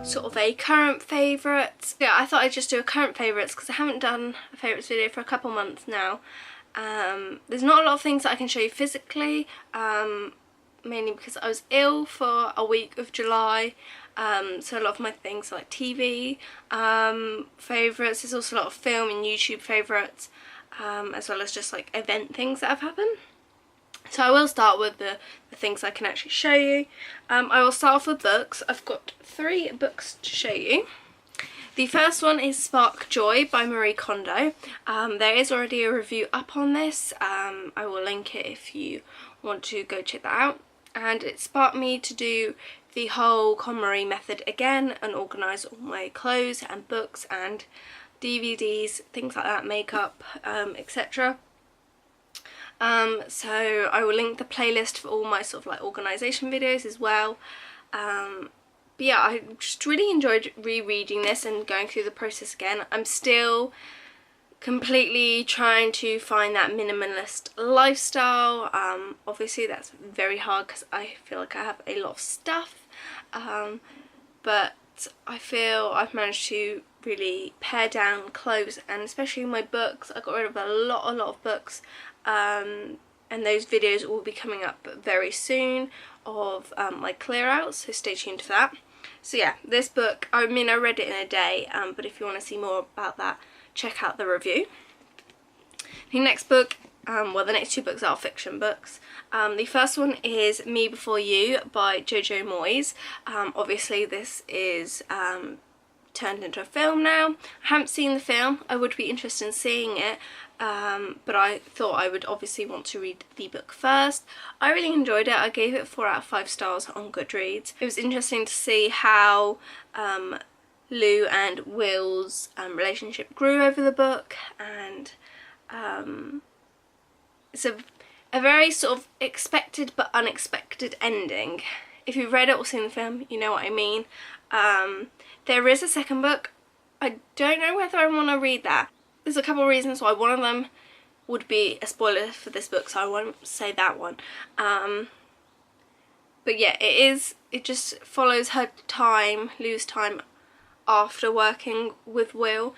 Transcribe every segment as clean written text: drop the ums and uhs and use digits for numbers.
sort of a current favourites. Yeah, I thought I'd just do a current favourites because I haven't done a favourites video for a couple months now. There's not a lot of things that I can show you physically, mainly because I was ill for a week of July, so a lot of my things are like TV favourites. There's also a lot of film and YouTube favourites, as well as just like event things that have happened. So I will start with the things I can actually show you. I will start off with books. I've got 3 books to show you. The first one is Spark Joy by Marie Kondo. There is already a review up on this. I will link it if you want to go check that out. And it sparked me to do the whole KonMari method again and organise all my clothes and books and DVDs, things like that, makeup, etc. So I will link the playlist for all my sort of like organisation videos as well. But yeah, I just really enjoyed rereading this and going through the process again. I'm still completely trying to find that minimalist lifestyle. Obviously that's very hard because I feel like I have a lot of stuff, but I feel I've managed to really pare down clothes, and especially my books. I got rid of a lot of books, and those videos will be coming up very soon of my clear outs, so stay tuned for that. So yeah, this book, I mean I read it in a day, but if you want to see more about that, check out the review. The next book, well the next 2 books are fiction books. The first one is Me Before You by Jojo Moyes. Obviously this is turned into a film now. I haven't seen the film. I would be interested in seeing it, but I thought I would obviously want to read the book first. I really enjoyed it. I gave it 4 out of 5 stars on Goodreads. It was interesting to see how Lou and Will's relationship grew over the book, and it's a very sort of expected but unexpected ending. If you've read it or seen the film, you know what I mean. There is a second book. I don't know whether I want to read that. There's a couple of reasons why. One of them would be a spoiler for this book, so I won't say that one. But yeah, it just follows her time, Lou's time after working with Will.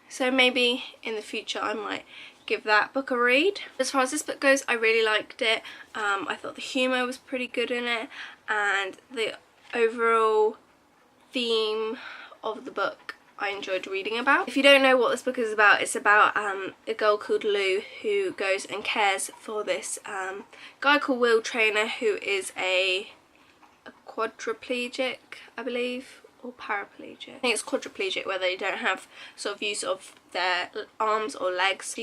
So maybe in the future I might give that book a read. As far as this book goes, I really liked it. I thought the humour was pretty good in it, and the overall theme of the book I enjoyed reading about. If you don't know what this book is about, it's about a girl called Lou who goes and cares for this guy called Will Trainer, who is a quadriplegic, I believe, or paraplegic. I think it's quadriplegic, where they don't have sort of use of their arms or legs.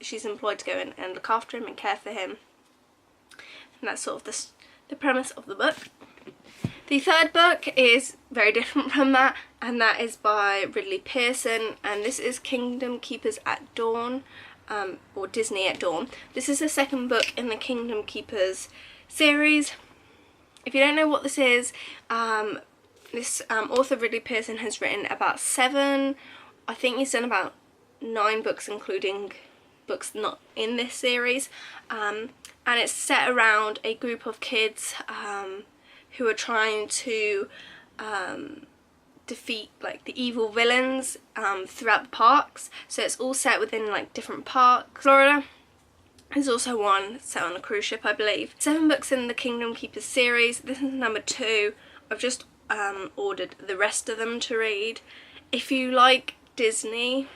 She's employed to go in and look after him and care for him, and that's sort of the premise of the book. The third book is very different from that, and that is by Ridley Pearson, and this is Kingdom Keepers at Dawn, or Disney at Dawn. This is the second book in the Kingdom Keepers series. If you don't know what this is, this author Ridley Pearson has written about 7, I think he's done about 9 books, including books not in this series, and it's set around a group of kids who are trying to defeat like the evil villains throughout the parks. So it's all set within like different parks. Florida. There's also one set on a cruise ship, I believe. 7 books in the Kingdom Keepers series. This is number 2. I've just ordered the rest of them to read. If you like Disney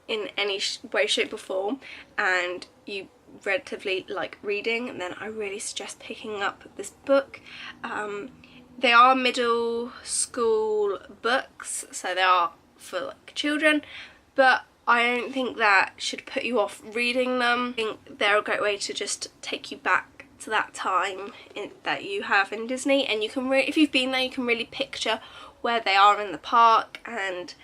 in any way, shape or form, and you relatively like reading, then I really suggest picking up this book. They are middle school books, so they are for like children, but I don't think that should put you off reading them. I think they're a great way to just take you back to that time that you have in Disney, and you can if you've been there, you can really picture where they are in the park, and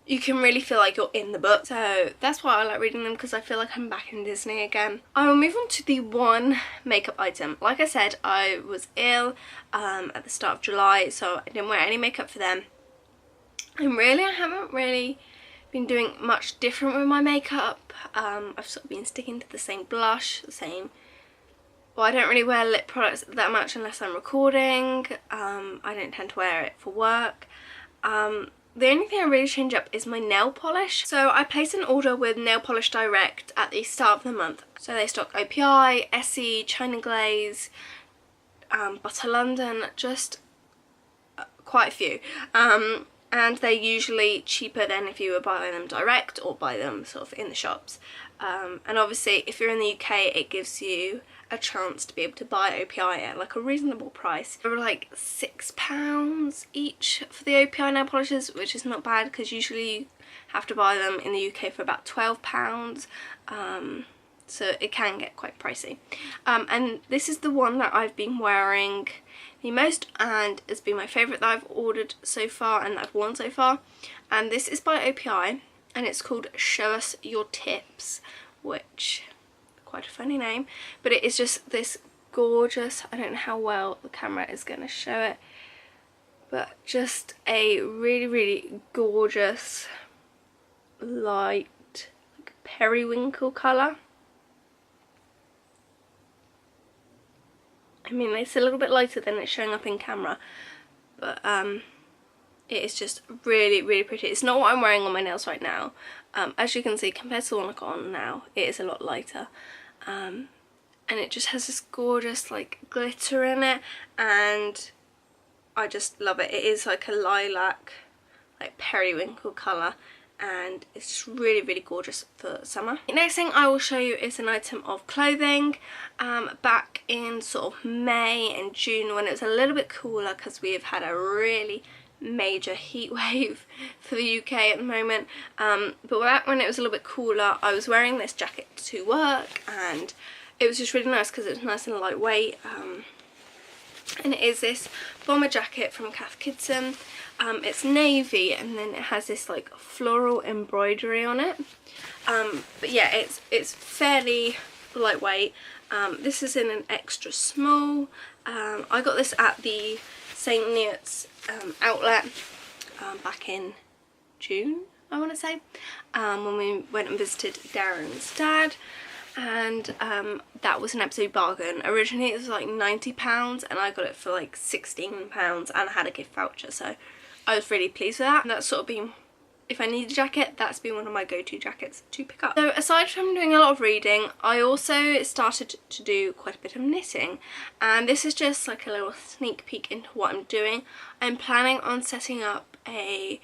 you can really feel like you're in the book. So that's why I like reading them, because I feel like I'm back in Disney again. I will move on to the one makeup item. Like I said, I was ill at the start of July, so I didn't wear any makeup for them. And really, I haven't really been doing much different with my makeup. I've sort of been sticking to the same blush, the same well, I don't really wear lip products that much unless I'm recording. I don't tend to wear it for work. The only thing I really change up is my nail polish. So I placed an order with Nail Polish Direct at the start of the month. So they stock OPI, Essie, China Glaze, Butter London, just quite a few. And they're usually cheaper than if you were buying them direct or buy them sort of in the shops. And obviously if you're in the UK, it gives you a chance to be able to buy OPI at like a reasonable price. They were like £6 each for the OPI nail polishes, which is not bad because usually you have to buy them in the UK for about £12. So it can get quite pricey. And this is the one that I've been wearing the most, and it's been my favourite that I've ordered so far and that I've worn so far. And this is by OPI, and it's called Show Us Your Tips, which quite a funny name, but it is just this gorgeous, I don't know how well the camera is going to show it, but just a really gorgeous light like periwinkle colour. I mean, it's a little bit lighter than it's showing up in camera, but it is just really pretty. It's not what I'm wearing on my nails right now. As you can see, compared to the one I've got on now, it is a lot lighter. And it just has this gorgeous like glitter in it, and I just love it. It is like a lilac, like periwinkle colour, and it's just really gorgeous for summer. The next thing I will show you is an item of clothing. Back in sort of May and June, when it was a little bit cooler, because we have had a really major heat wave for the UK at the moment, but back when it was a little bit cooler, I was wearing this jacket to work, and it was just really nice because it was nice and lightweight. And it is this bomber jacket from Cath Kidston. It's navy, and then it has this like floral embroidery on it. But yeah, it's fairly lightweight. This is in an extra small. I got this at the St. Neots outlet back in June, I want to say, when we went and visited Darren's dad. And that was an absolute bargain. Originally it was like £90 and I got it for like £16, and I had a gift voucher, so I was really pleased with that. And that's sort of been, if I need a jacket, that's been one of my go-to jackets to pick up. So aside from doing a lot of reading, I also started to do quite a bit of knitting, and this is just like a little sneak peek into what I'm doing. I'm planning on setting up a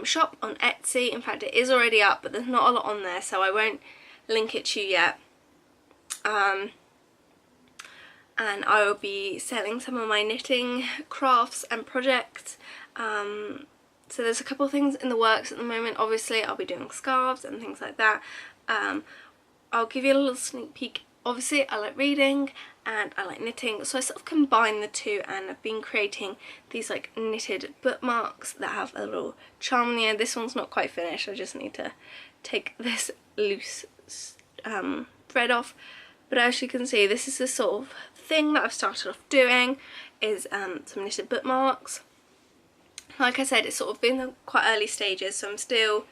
shop on Etsy. In fact, it is already up, but there's not a lot on there, so I won't link it to you yet. And I will be selling some of my knitting crafts and projects. So there's a couple of things in the works at the moment. Obviously I'll be doing scarves and things like that. I'll give you a little sneak peek. Obviously I like reading and I like knitting, so I sort of combine the two, and I've been creating these like knitted bookmarks that have a little charm in the end. This one's not quite finished, I just need to take this loose thread off. But as you can see, this is the sort of thing that I've started off doing, is some knitted bookmarks. Like I said, it's sort of been in quite early stages, so I'm still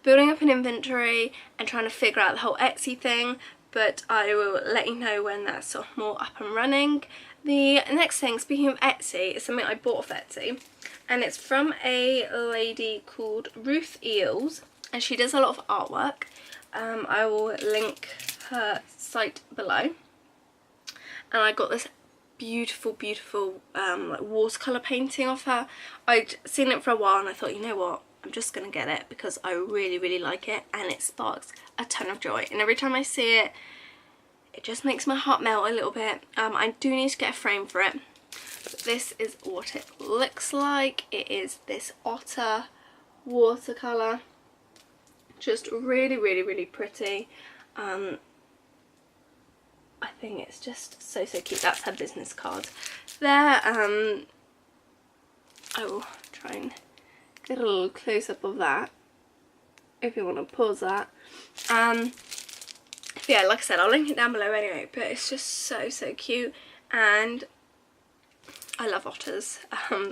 building up an inventory and trying to figure out the whole Etsy thing, but I will let you know when that's sort of more up and running. The next thing, speaking of Etsy, is something I bought off Etsy, and it's from a lady called Ruth Eels, and she does a lot of artwork. I will link her site below, and I got this beautiful like watercolour painting of her. I'd seen it for a while and I thought, you know what, I'm just gonna get it because I really like it, and it sparks a ton of joy, and every time I see it, it just makes my heart melt a little bit. I do need to get a frame for it, but this is what it looks like. It is this otter watercolour, just really pretty. I think it's just so cute. That's her business card there. I will try and get a little close-up of that if you want to pause that. Yeah, like I said, I'll link it down below anyway, but it's just so cute, and I love otters,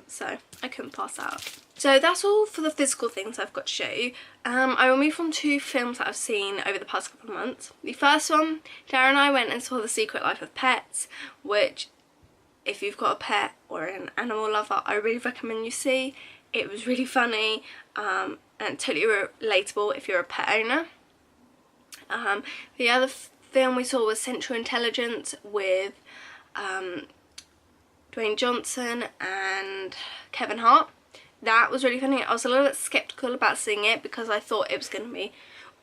so I couldn't pass that up. So that's all for the physical things I've got to show you. I will move on to films that I've seen over the past couple of months. The first one, Darren and I went and saw The Secret Life of Pets, which if you've got a pet or an animal lover, I really recommend you see. It was really funny and totally relatable if you're a pet owner. The other film we saw was Central Intelligence with Dwayne Johnson and Kevin Hart. That was really funny. I was a little bit skeptical about seeing it because I thought it was going to be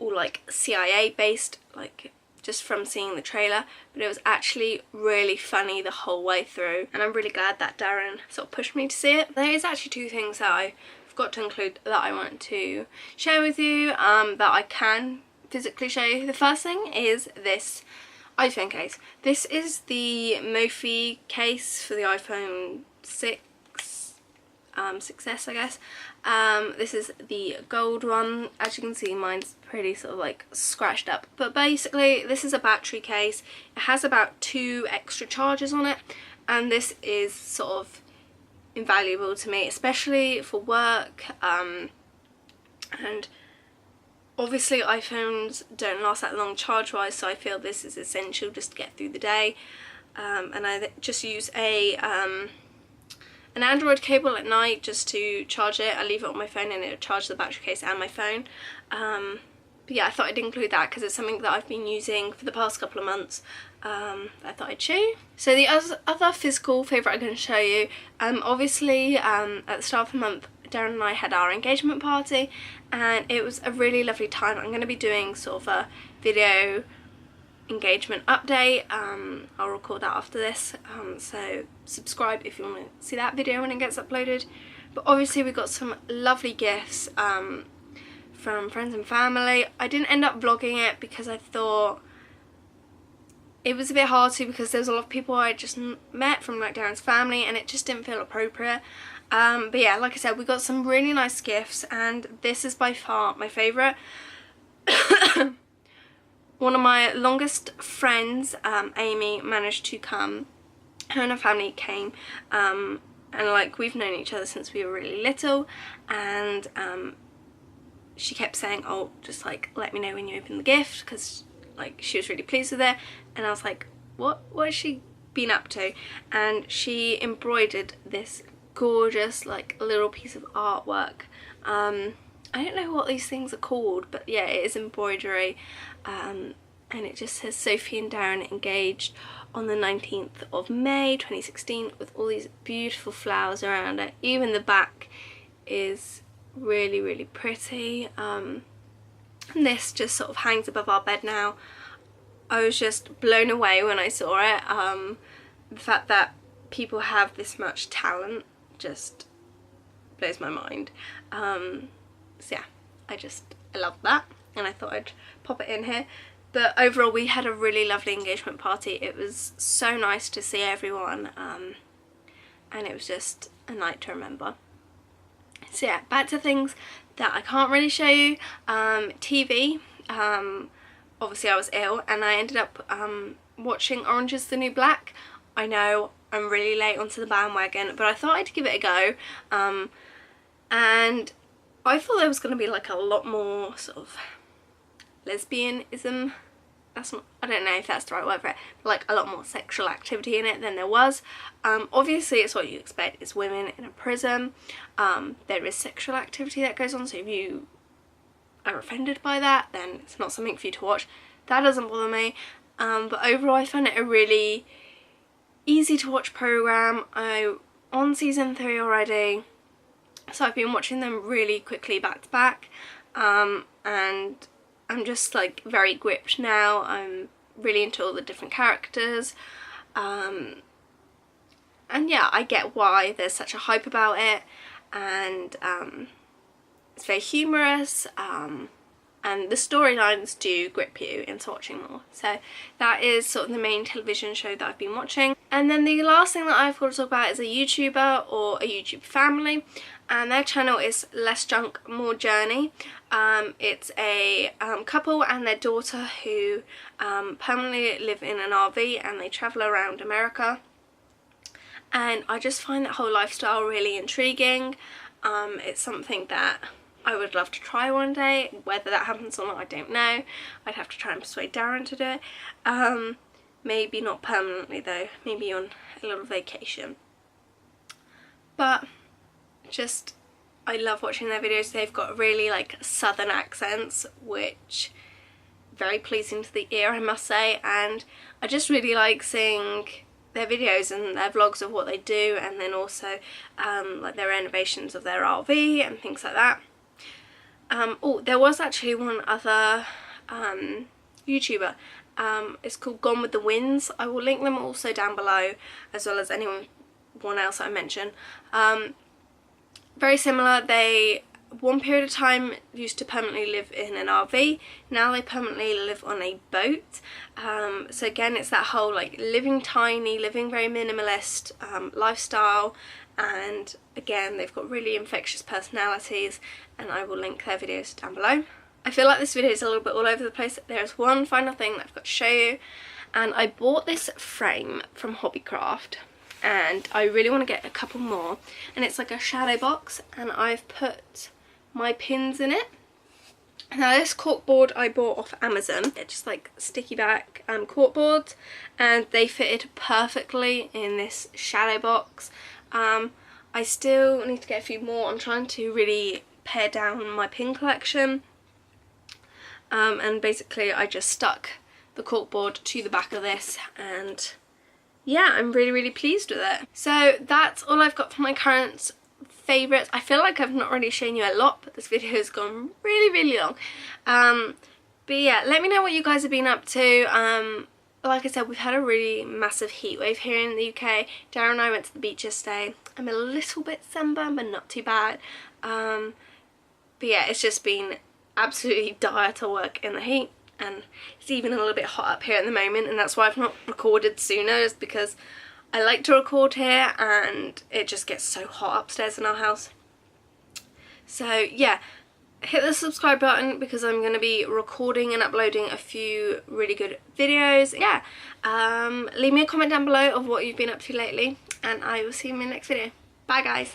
all like CIA based, like just from seeing the trailer, but it was actually really funny the whole way through, and I'm really glad that Darren sort of pushed me to see it. There is actually two things that I forgot to include that I want to share with you, that I can physically show you. The first thing is this iPhone case. This is the Mophie case for the iPhone 6S, I guess. This is the gold one. As you can see, mine's pretty sort of like scratched up, but basically this is a battery case. It has about 2 extra charges on it, and this is sort of invaluable to me, especially for work, and obviously iPhones don't last that long charge wise, so I feel this is essential just to get through the day. And I just use an Android cable at night just to charge it. I leave it on my phone and it'll charge the battery case and my phone. But yeah, I thought I'd include that because it's something that I've been using for the past couple of months. I thought I'd show you. So the other physical favourite I'm going to show you, obviously at the start of the month Darren and I had our engagement party, and it was a really lovely time. I'm going to be doing sort of a video engagement update. I'll record that after this, so subscribe if you want to see that video when it gets uploaded. But obviously we got some lovely gifts from friends and family. I didn't end up vlogging it because I thought it was a bit hard to, because there's a lot of people I just met from like Darren's family and it just didn't feel appropriate. But yeah, like I said, we got some really nice gifts, and this is by far my favourite. One of my longest friends, Amy, managed to come. Her and her family came, and like we've known each other since we were really little, and she kept saying, oh, just like let me know when you open the gift, because like she was really pleased with it. And I was like, what has she been up to? And she embroidered this gorgeous like little piece of artwork. I don't know what these things are called, but yeah, it is embroidery, and it just says Sophie and Darren engaged on the 19th of May 2016 with all these beautiful flowers around it. Even the back is really, really pretty, and this just sort of hangs above our bed now. I was just blown away when I saw it. The fact that people have this much talent just blows my mind. So yeah, I love that, and I thought I'd pop it in here. But overall we had a really lovely engagement party. It was so nice to see everyone, and it was just a night to remember. So yeah, back to things that I can't really show you. TV, obviously I was ill and I ended up watching Orange is the New Black. I know I'm really late onto the bandwagon, but I thought I'd give it a go, and I thought there was going to be like a lot more sort of lesbianism. That's not, I don't know if that's the right word for it, but like a lot more sexual activity in it than there was. Obviously it's what you expect. It's women in a prison. There is sexual activity that goes on, so if you are offended by that, then it's not something for you to watch. That doesn't bother me, but overall I found it a really easy to watch program. I'm on season 3 already, so I've been watching them really quickly back to back, and I'm just like very gripped now. I'm really into all the different characters, and yeah, I get why there's such a hype about it, and it's very humorous, and the storylines do grip you into watching more. So that is sort of the main television show that I've been watching. And then the last thing that I've got to talk about is a YouTuber or a YouTube family, and their channel is Less Junk More Journey. It's a couple and their daughter who permanently live in an RV and they travel around America. and I just find that whole lifestyle really intriguing. It's something that I would love to try one day. Whether that happens or not, I don't know. I'd have to try and persuade Darren to do it. Maybe not permanently though, maybe on a little vacation. But just, I love watching their videos. They've got really like southern accents, which very pleasing to the ear, I must say, and I just really like seeing their videos and their vlogs of what they do, and then also like their renovations of their RV and things like that. Oh, there was actually one other YouTuber. It's called Gone with the Winds. I will link them also down below, as well as anyone else I mention. Very similar. They one period of time used to permanently live in an RV. Now they permanently live on a boat. So again, it's that whole like living tiny, living very minimalist lifestyle. And again, they've got really infectious personalities, and I will link their videos down below. I feel like this video is a little bit all over the place. There's one final thing that I've got to show you, and I bought this frame from Hobbycraft, and I really want to get a couple more, and it's like a shadow box, and I've put my pins in it. Now this corkboard I bought off Amazon. It's just like sticky back corkboards, and they fitted perfectly in this shadow box. I still need to get a few more. I'm trying to really pare down my pin collection, and basically I just stuck the corkboard to the back of this, and yeah, I'm really pleased with it. So that's all I've got for my current favourites. I feel like I've not really shown you a lot, but this video has gone really long. But yeah, let me know what you guys have been up to. Like I said, we've had a really massive heat wave here in the UK. Darren and I went to the beach yesterday. I'm a little bit sunburned, but not too bad. But yeah, it's just been absolutely dire to work in the heat, and it's even a little bit hot up here at the moment, and that's why I've not recorded sooner, is because I like to record here and it just gets so hot upstairs in our house. So yeah, hit the subscribe button because I'm going to be recording and uploading a few really good videos. Yeah, leave me a comment down below of what you've been up to lately, and I will see you in my next video. Bye guys.